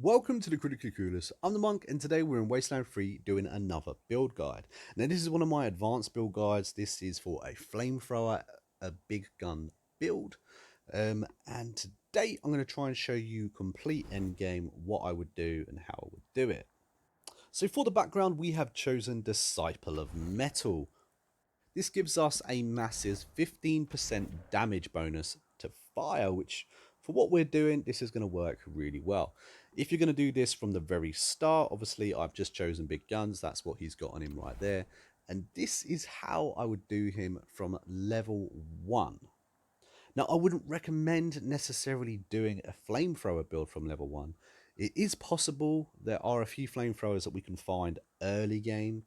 Welcome to the Critically Clueless. I'm the Monk, and today we're in Wasteland 3 doing another build guide. Now, this is one of my advanced build guides. This is for a flamethrower, a big gun build. And today I'm going to try and show you complete endgame, what I would do and how I would do it. So for the background, we have chosen Disciple of Metal. This gives us a massive 15% damage bonus to fire, which for what we're doing, this is going to work really well. If you're going to do this from the very start, obviously I've just chosen big guns. That's what he's got on him right there. And this is how I would do him from level 1. Now, I wouldn't recommend necessarily doing a flamethrower build from level 1. It is possible. There are a few flamethrowers that we can find early game.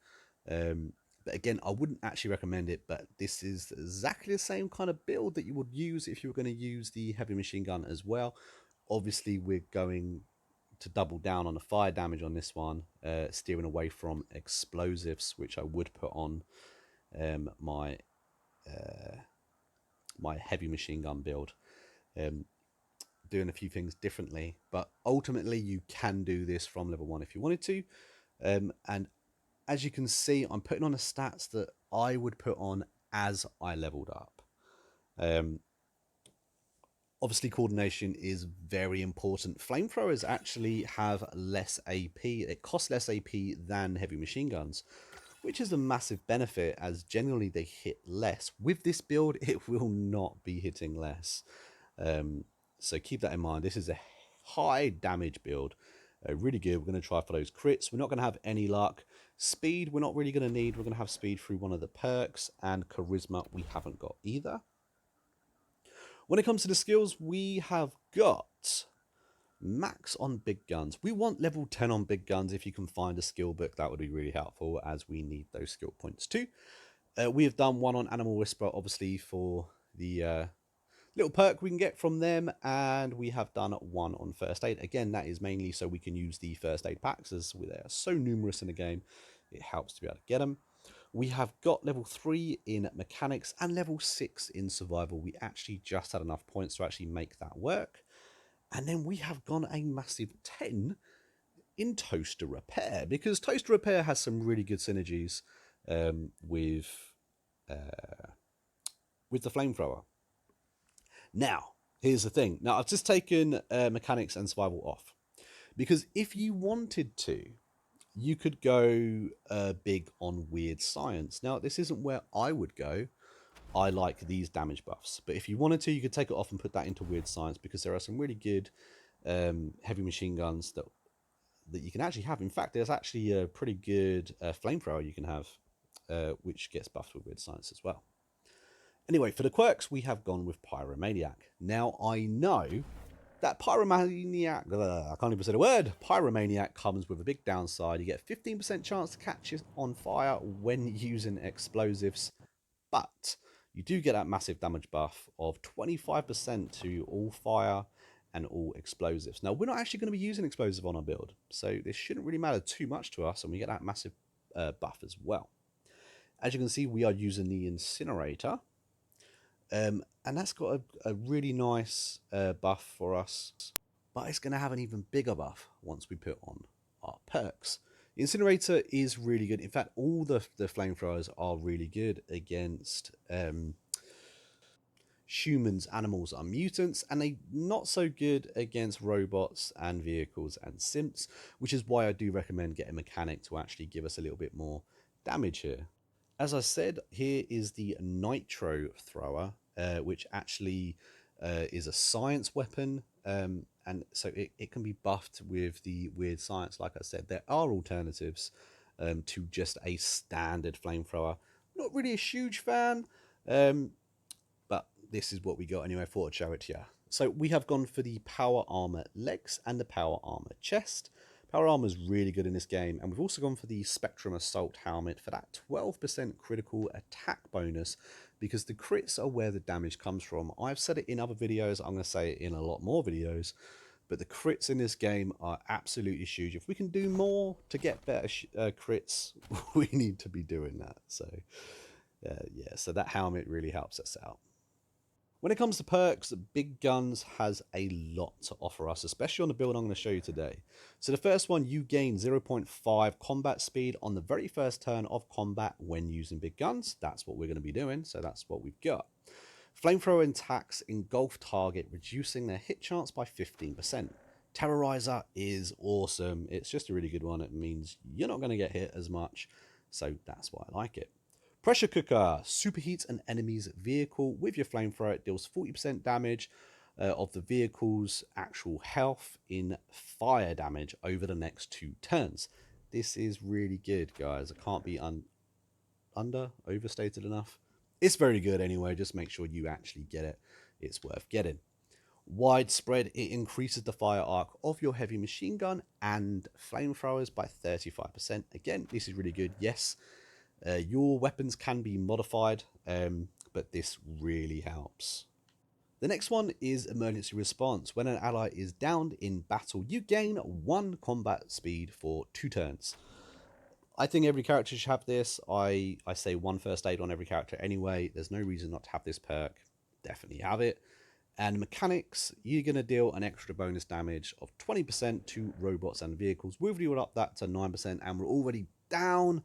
But again, I wouldn't actually recommend it, but this is exactly the same kind of build that you would use if you were going to use the heavy machine gun as well. Obviously, we're going to double down on the fire damage on this one, steering away from explosives, which I would put on my heavy machine gun build. Doing a few things differently, but ultimately you can do this from level 1 if you wanted to. And as you can see, I'm putting on the stats that I would put on as I leveled up. Obviously, coordination is very important. Flamethrowers actually have less AP. It costs less AP than heavy machine guns, which is a massive benefit as generally they hit less. With this build, it will not be hitting less. So keep that in mind. This is a high damage build. Really good. We're going to try for those crits. We're not going to have any luck. Speed, we're not really going to need. We're going to have speed through one of the perks, and charisma, we haven't got either. When it comes to the skills, we have got max on big guns. We want level 10 on big guns. If you can find a skill book, that would be really helpful, as we need those skill points too. We have done one on Animal Whisperer, obviously, for the little perk we can get from them, and we have done one on first aid. Again, that is mainly so we can use the first aid packs, as they are so numerous in the game. It helps to be able to get them. We have got level 3 in mechanics and level 6 in survival. We actually just had enough points to actually make that work. And then we have gone a massive 10 in toaster repair, because toaster repair has some really good synergies with the flamethrower. Now, here's the thing. Now, I've just taken mechanics and survival off, because if you wanted to, you could go big on weird science. Now, this isn't where I would go. I like these damage buffs. But if you wanted to, you could take it off and put that into weird science, because there are some really good heavy machine guns that you can actually have. In fact, there's actually a pretty good flamethrower you can have, which gets buffed with weird science as well. Anyway, for the quirks, we have gone with Pyromaniac. Now, I know that Pyromaniac, I can't even say the word, Pyromaniac comes with a big downside. You get a 15% chance to catch it on fire when using explosives, but you do get that massive damage buff of 25% to all fire and all explosives. Now, we're not actually going to be using explosive on our build, so this shouldn't really matter too much to us, and we get that massive buff as well. As you can see, we are using the incinerator. And that's got a really nice buff for us, but it's going to have an even bigger buff once we put on our perks. The incinerator is really good. In fact, all the flamethrowers are really good against humans, animals, and mutants, and they're not so good against robots and vehicles and simps, which is why I do recommend getting a mechanic to actually give us a little bit more damage here. As I said, here is the Nitro Thrower, which actually is a science weapon, and so it can be buffed with the weird science. Like I said, there are alternatives to just a standard flamethrower. Not really a huge fan, but this is what we got anyway. I thought I'd show it to you. So we have gone for the Power Armor legs and the Power Armor chest. Power Armor is really good in this game, and we've also gone for the Spectrum Assault helmet for that 12% critical attack bonus, because the crits are where the damage comes from. I've said it in other videos, I'm going to say it in a lot more videos, but the crits in this game are absolutely huge. If we can do more to get better crits, we need to be doing that. So yeah, so that helmet really helps us out. When it comes to perks, Big Guns has a lot to offer us, especially on the build I'm going to show you today. So the first one, you gain 0.5 combat speed on the very first turn of combat when using Big Guns. That's what we're going to be doing, so that's what we've got. Flamethrower attacks engulf target, reducing their hit chance by 15%. Terrorizer is awesome. It's just a really good one. It means you're not going to get hit as much, so that's why I like it. Pressure Cooker superheats an enemy's vehicle with your flamethrower. It deals 40% damage of the vehicle's actual health in fire damage over the next 2 turns. This is really good, guys. It can't be overstated enough. It's very good anyway. Just make sure you actually get it. It's worth getting. Widespread, it increases the fire arc of your heavy machine gun and flamethrowers by 35%. Again, this is really good. Yes, your weapons can be modified, but this really helps. The next one is emergency response. When an ally is downed in battle, you gain 1 combat speed for 2 turns. I think every character should have this. I say 1 first aid on every character anyway. There's no reason not to have this perk. Definitely have it. And mechanics, you're going to deal an extra bonus damage of 20% to robots and vehicles. We've already up that to 9%, and we're already down.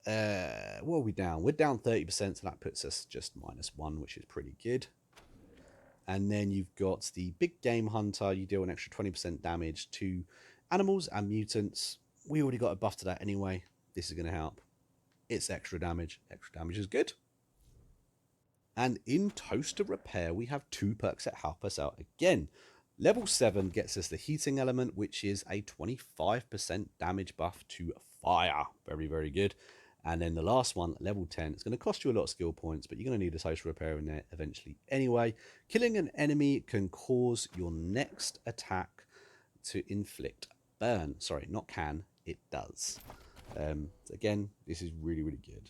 What are we down? We're down 30%, so that puts us just -1, which is pretty good. And then you've got the Big Game Hunter. You deal an extra 20% damage to animals and mutants. We already got a buff to that anyway. This is going to help. It's extra damage. Extra damage is good. And in Toaster Repair, we have 2 perks that help us out again. Level 7 gets us the Heating Element, which is a 25% damage buff to fire. Very, very good. And then the last one, level 10, it's going to cost you a lot of skill points, but you're going to need a Toaster Repair in there eventually anyway. Killing an enemy can cause your next attack to inflict burn. Sorry, not can, it does. Again, this is really, really good.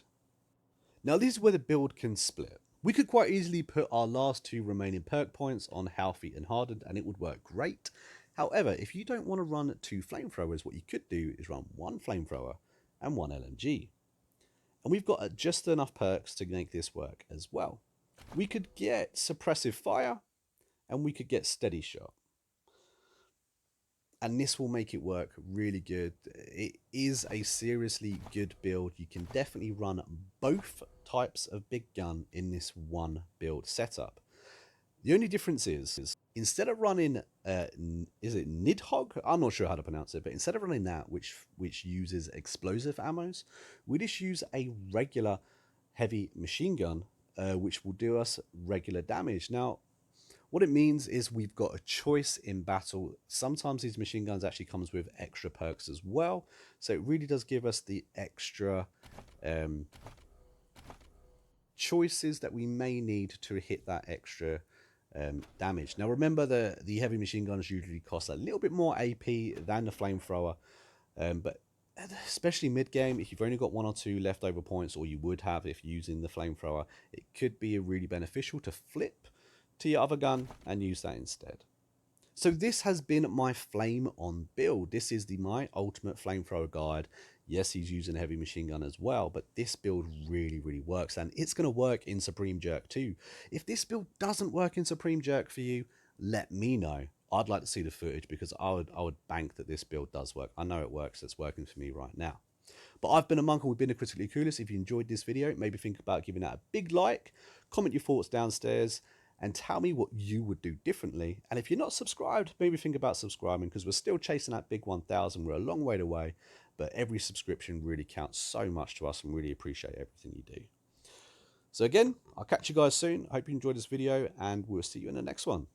Now, this is where the build can split. We could quite easily put our last 2 remaining perk points on Healthy and Hardened, and it would work great. However, if you don't want to run 2 flamethrowers, what you could do is run 1 flamethrower and 1 LMG. And we've got just enough perks to make this work as well. We could get Suppressive Fire, and we could get Steady Shot. And this will make it work really good. It is a seriously good build. You can definitely run both types of big gun in this one build setup. The only difference is instead of running, is it Nidhogg? I'm not sure how to pronounce it, but instead of running that, which uses explosive ammos, we just use a regular heavy machine gun, which will do us regular damage. Now, what it means is we've got a choice in battle. Sometimes these machine guns actually comes with extra perks as well. So it really does give us the extra choices that we may need to hit that extra damage. Now remember, the heavy machine guns usually cost a little bit more AP than the flamethrower. But especially mid-game, if you've only got 1 or 2 leftover points, or you would have if using the flamethrower, it could be really beneficial to flip to your other gun and use that instead. So this has been my Flame on build. This is my ultimate flamethrower guide. Yes, he's using a heavy machine gun as well, but this build really, really works, and it's going to work in Supreme Jerk too. If this build doesn't work in Supreme Jerk for you, let me know. I'd like to see the footage, because I would bank that this build does work. I know it works. It's working for me right now. But I've been a monk, and we've been a Critically Clueless. If you enjoyed this video, maybe think about giving that a big like, comment your thoughts downstairs, and tell me what you would do differently. And if you're not subscribed, maybe think about subscribing, because we're still chasing that big 1,000. We're a long way away, but every subscription really counts so much to us, and really appreciate everything you do. So again, I'll catch you guys soon. I hope you enjoyed this video, and we'll see you in the next one.